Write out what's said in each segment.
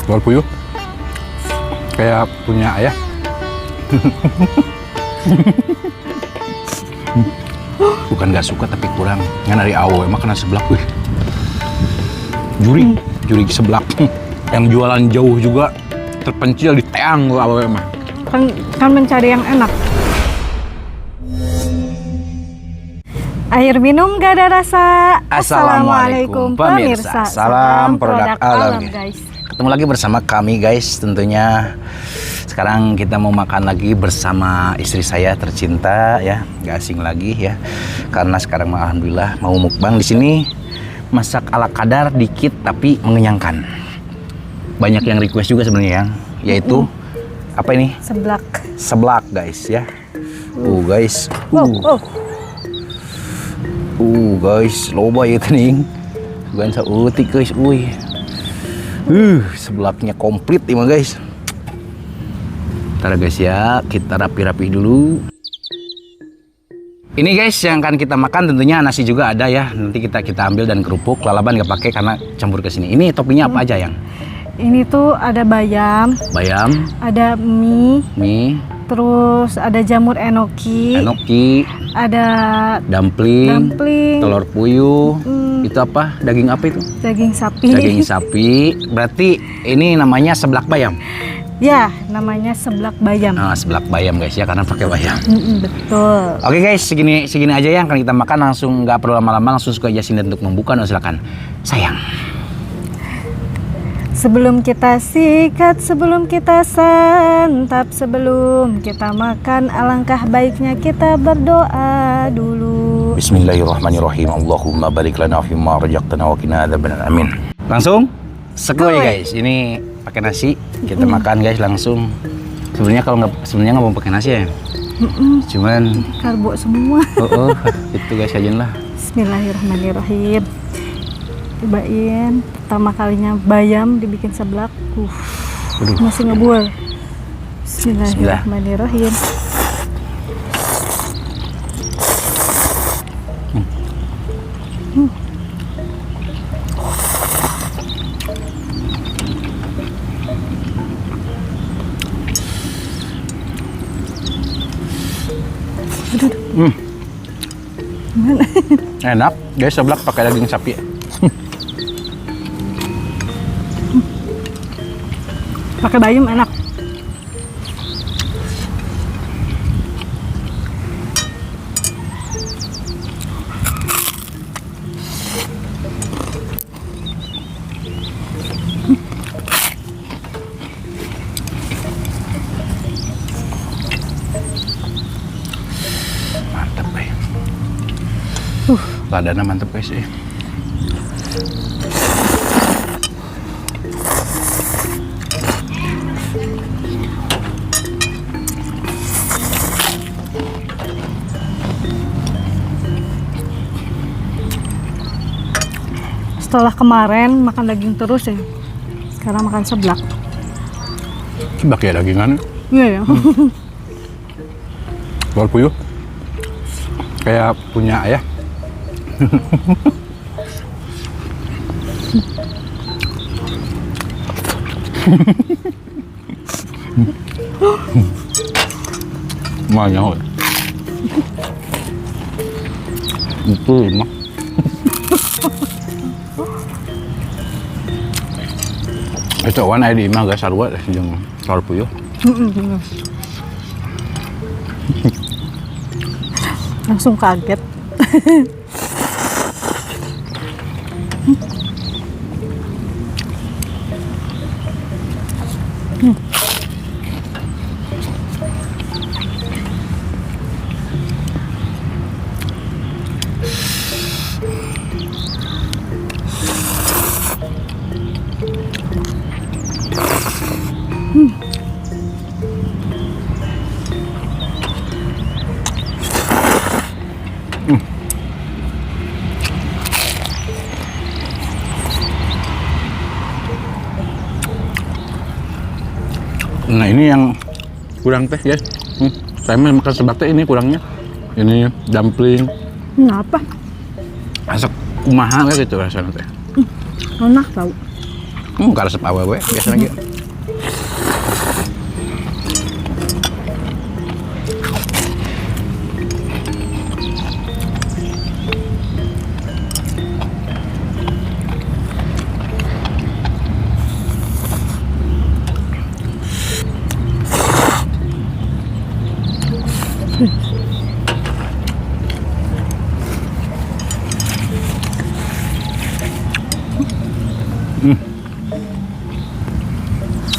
Telur puyuh kayak punya ayah. Bukan gak suka tapi kurang. Yang dari awal emang kena seblak. Wih. Juri seblak. Yang jualan jauh juga terpencil di teang gua awal emang. Kan mencari yang enak. Air minum gak ada rasa. Assalamualaikum pemirsa. Salam produk alam guys. Ketemu lagi bersama kami guys, tentunya sekarang kita mau makan lagi bersama istri saya tercinta ya, gak asing lagi ya. Karena sekarang alhamdulillah mau mukbang di sini, masak ala kadar dikit tapi mengenyangkan. Banyak yang request juga sebenarnya yang yaitu apa ini? Seblak. Seblak guys ya. Guys. Guys, loba ya tening. Bukan sautik guys, seblaknya komplit ini guys. Ntar guys ya, kita rapi-rapi dulu. Ini guys yang akan kita makan tentunya nasi juga ada ya. Nanti kita ambil dan kerupuk. Lalaban nggak pakai karena campur ke sini. Ini toppingnya apa aja yang? Ini tuh ada bayam, ada mie, terus ada jamur enoki, ada dumpling, telur puyuh. Itu apa? Daging apa itu? Daging sapi. Daging sapi. Berarti ini namanya seblak bayam. Ya, namanya seblak bayam. Nah, seblak bayam guys ya, karena pakai bayam. Betul. Oke guys, segini aja yang akan kita makan, langsung nggak perlu lama-lama, langsung suka aja sini untuk membuka. Silakan, sayang. Sebelum kita sikat, sebelum kita santap, sebelum kita makan, alangkah baiknya kita berdoa dulu. Bismillahirrahmanirrahim. Allahumma barik lana fima rajaqtana wa qina adzabannar. Amin. Langsung sekoy guys. Ini pakai nasi, kita makan guys langsung. Sebenarnya nggak mau pakai nasi ya. Cuman karbo semua. Itu guys aja lah. Bismillahirrahmanirrahim. Cobain pertama kalinya bayam dibikin seblak. Masih ngebual. Bismillahirrahmanirrahim. Enak guys, seblak pakai daging sapi. Pakai bayam enak. Mantap guys. Ladana mantap guys ya. Setelah kemarin makan daging terus ya, sekarang makan seblak. Seblak ya dagingan. Iya ya. Telur puyuh kayak punya ayah. Banyak. Itu mah. Itu warna di imah gak sarua jeung telur puyuh. Langsung kaget. Nah ini yang kurang teh guys. Saya makan seblak teh ini kurangnya. Ini dumpling. Kenapa? Asak kumaha gitu rasanya teh. Enak tau. Karesep awewe biasa lagi.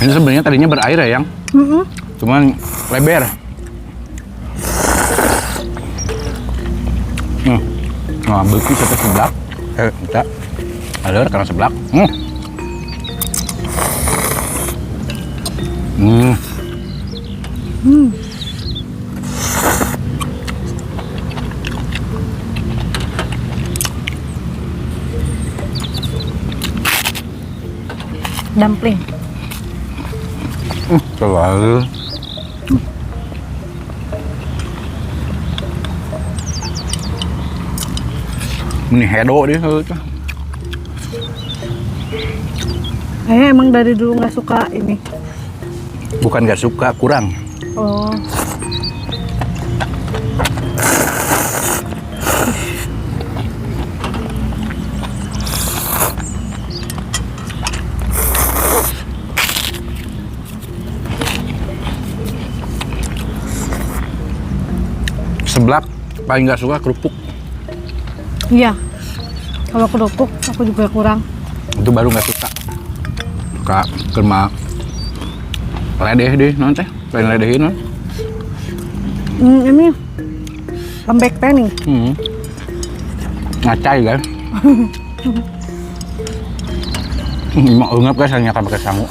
Ini sebenarnya tadinya berair ya, Yang. Cuman lebar. Nah, beku satu seblak. Enggak. Ada karena seblak. Dumpling. Selalu. Ini hedo dia tuh. Emang dari dulu nggak suka ini. Bukan nggak suka, kurang. Oh. Seblak paling nggak suka kerupuk. Iya. Kalau kerupuk aku juga kurang. Itu baru nggak suka. Suka kerma ledeh deh nanti. Lain ledehin non. Ini lembek teh nih. Ngacai kan. Mau ngap guys hanya pakai sangu.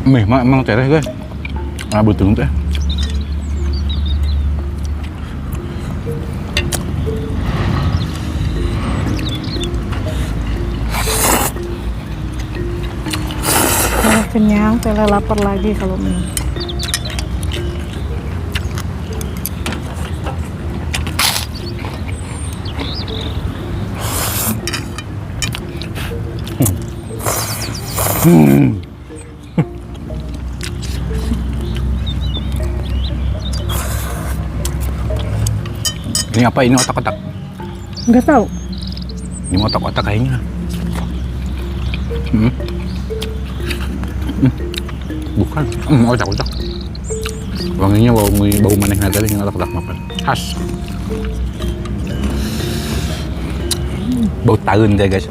Mih emang tereh guys. Nah butung teh. Kenyang, tele lapar lagi kalau minum. Ini apa? Ini otak-otak? Nggak tahu. Ini otak-otak kayaknya. Bukan. Otak-otak. Wanginya bau manehna tadi yang otak-otak mapan. Khas. Bau tahun deh guys.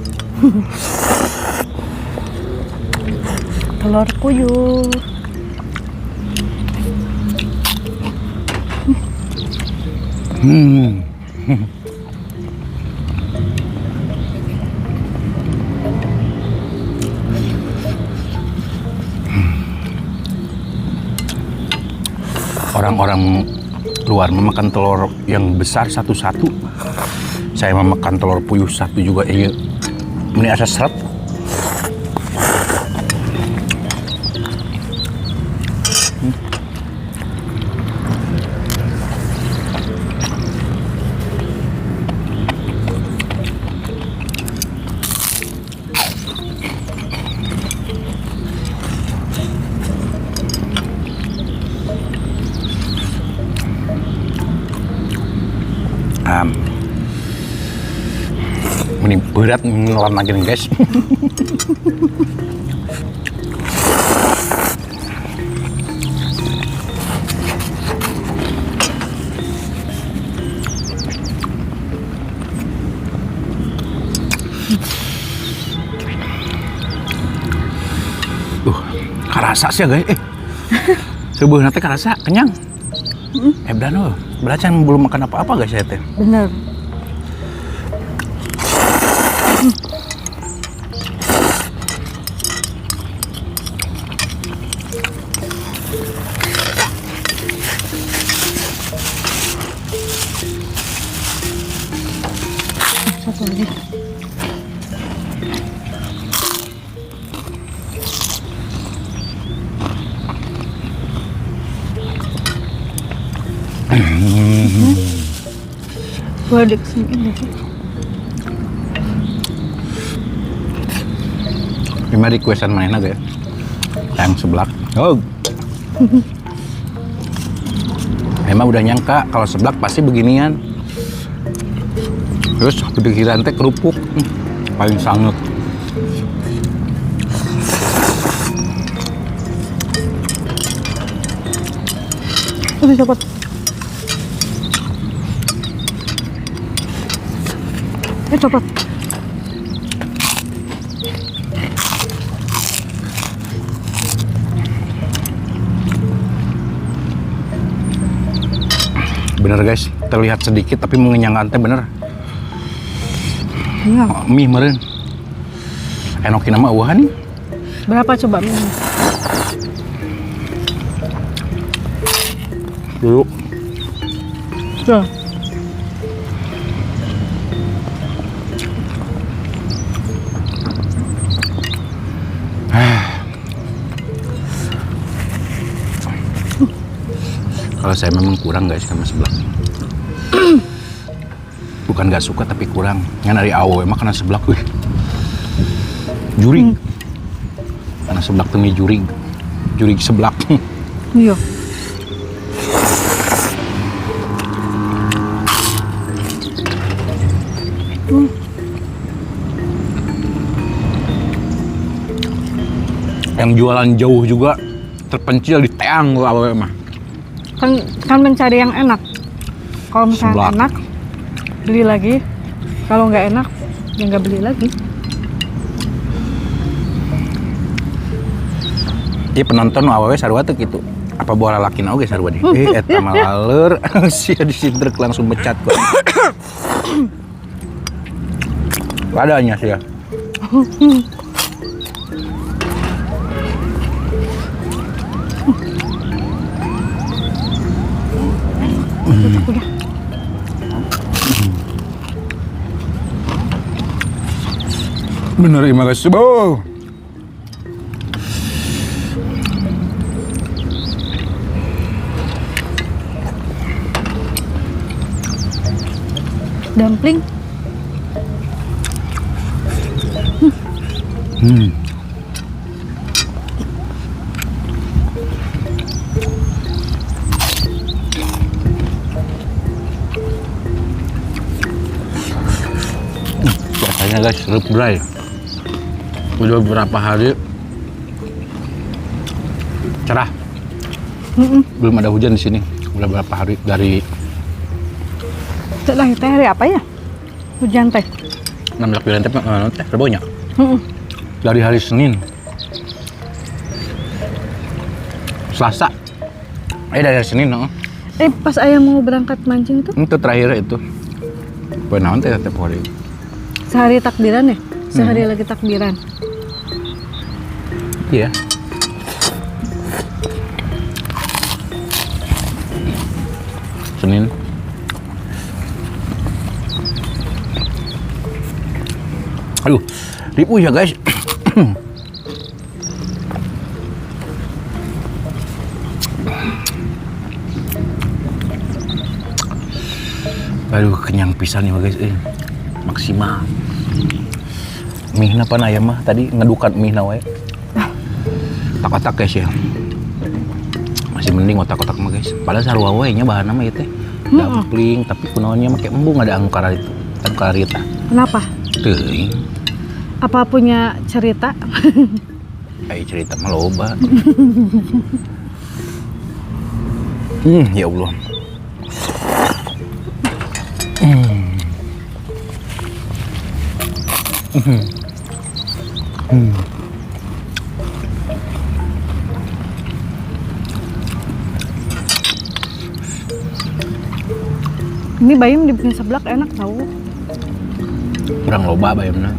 Telur puyuh. Orang-orang luar memakan telur yang besar satu-satu. Saya memakan telur puyuh satu juga. Ini asa seret. Ini berat ngelam lagi nih guys. Karasa sih guys. Sebuah nanti karasa kenyang. Ebdan belacan belum makan apa-apa guys ya teh. Bener. Satu lagi. Gua ini sih. Ini requestan mana guys? Yang seblak. Oh. Emang udah nyangka kalau seblak pasti beginian. Terus pikiran teh kerupuk paling sangat. Udah cepet. Cepet. Bener guys, terlihat sedikit tapi mengenyangkan teh bener. Iya. Mie meren. Enokin nama uahan nih. Berapa coba mie? Dulu. Tuh. Kalau saya memang kurang guys sama seblak. Bukan nggak suka tapi kurang. Yang dari awal emang kena seblak wih. Jurig. Karena seblak tuh mie jurig. Jurig seblak. Iya. Yang jualan jauh juga terpencil di teang gua awal mah. Kan mencari yang enak. Kalau misalnya Seblak. enak, beli lagi. Kalau nggak enak, ya nggak beli lagi. Iya penonton awalnya sarua tuh gitu. Apa bola laki oge sarua deh. Eta mah laleur. Sia disidrek langsung mecat gua. Adanya sih ya. Udah. Bener terima kasih boh. Dumpling. Biasanya guys, rub dry. Udah beberapa hari cerah. Belum ada hujan di sini. Udah beberapa hari dari Setelah teh hari apa ya? Hujan teh. 16 bulan teh rebonya. Dari hari Senin. Selasa. Dari hari Senin, no. Pas ayah mau berangkat mancing tuh, Itu terakhir itu. Benawan teh tiap hari. sehari takbiran ya? Sehari lagi takbiran. Iya. Senin. Aduh, ribu ya guys. Aduh, kenyang pisan nih guys. Maksimal. Mie napa na ya mah tadi ngedukan mie na wae. Otak-otak guys ya. Masih mending otak-otak mah guys. Padahal sarua wae nya bahanna mah ieu teh. Dumpling tapi kunaonnya make embung ada angkara itu. Angkara eta. Kenapa? Teuing. Apa punya cerita? Ayo cerita mah loba. Ya Allah. Ini bayam dibikin seblak enak tau. Kurang loba bayamna.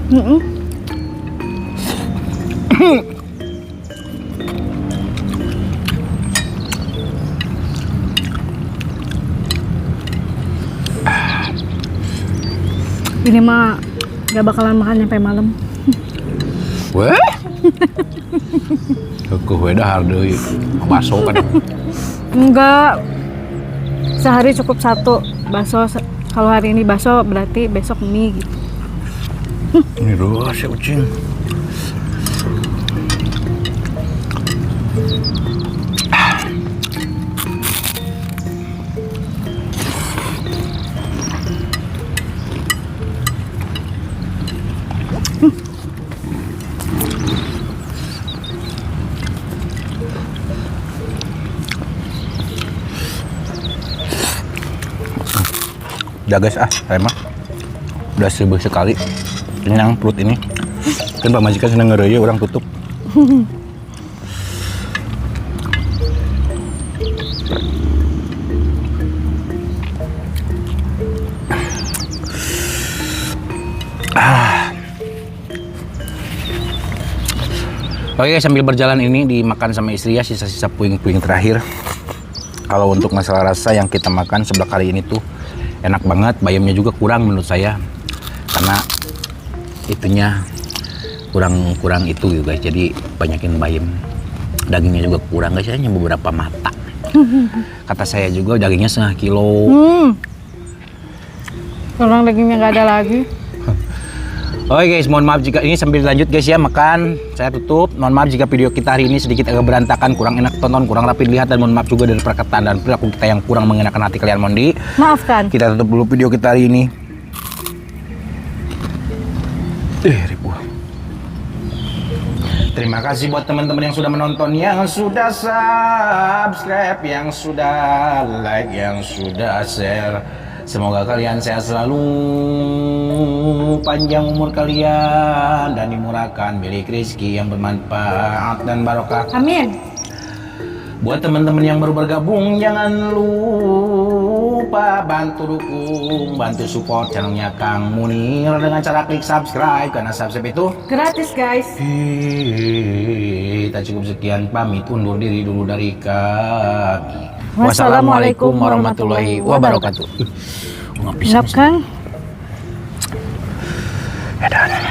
Ini mah gak bakalan makan sampai malam. Weh. Keukuh we dahar deui. Baso kan. Enggak. Sehari cukup 1 bakso. Kalau hari ini bakso berarti besok mie gitu. Ini doa si kucing. Udah guys, saya mah udah 1000 sekali kenyang perut ini. Kan Pak Majikan seneng ngeraya orang tutup. Oke, sambil berjalan ini dimakan sama istri ya, sisa-sisa puing-puing terakhir. Kalau untuk masalah rasa yang kita makan sebelah kali ini tuh enak banget, bayamnya juga kurang menurut saya. Karena itunya kurang itu guys, jadi banyakin bayam. Dagingnya juga kurang guys, hanya beberapa mata. Kata saya juga dagingnya setengah kilo. Orang dagingnya nggak ada lagi. Oke guys, mohon maaf jika ini sambil lanjut guys ya makan. Saya tutup. Mohon maaf jika video kita hari ini sedikit agak berantakan, kurang enak tonton, kurang rapi dilihat, dan mohon maaf juga dari perkataan dan perilaku kita yang kurang mengenakan hati kalian, Mondi. Maafkan. Kita tutup dulu video kita hari ini. Ribu. Terima kasih buat teman-teman yang sudah menonton, yang sudah subscribe, yang sudah like, yang sudah share. Semoga kalian sehat selalu, panjang umur kalian, dan dimurahkan milik rezeki yang bermanfaat dan barokah. Amin. Buat teman-teman yang baru bergabung, jangan lupa bantu dukung, bantu support channelnya Kang Munir dengan cara klik subscribe, karena subscribe itu Gratis guys. kita cukup sekian, pamit undur diri dulu dari kami. Wassalamualaikum warahmatullahi wabarakatuh. Nggak bisa. Siap, Kang? Ya, dah.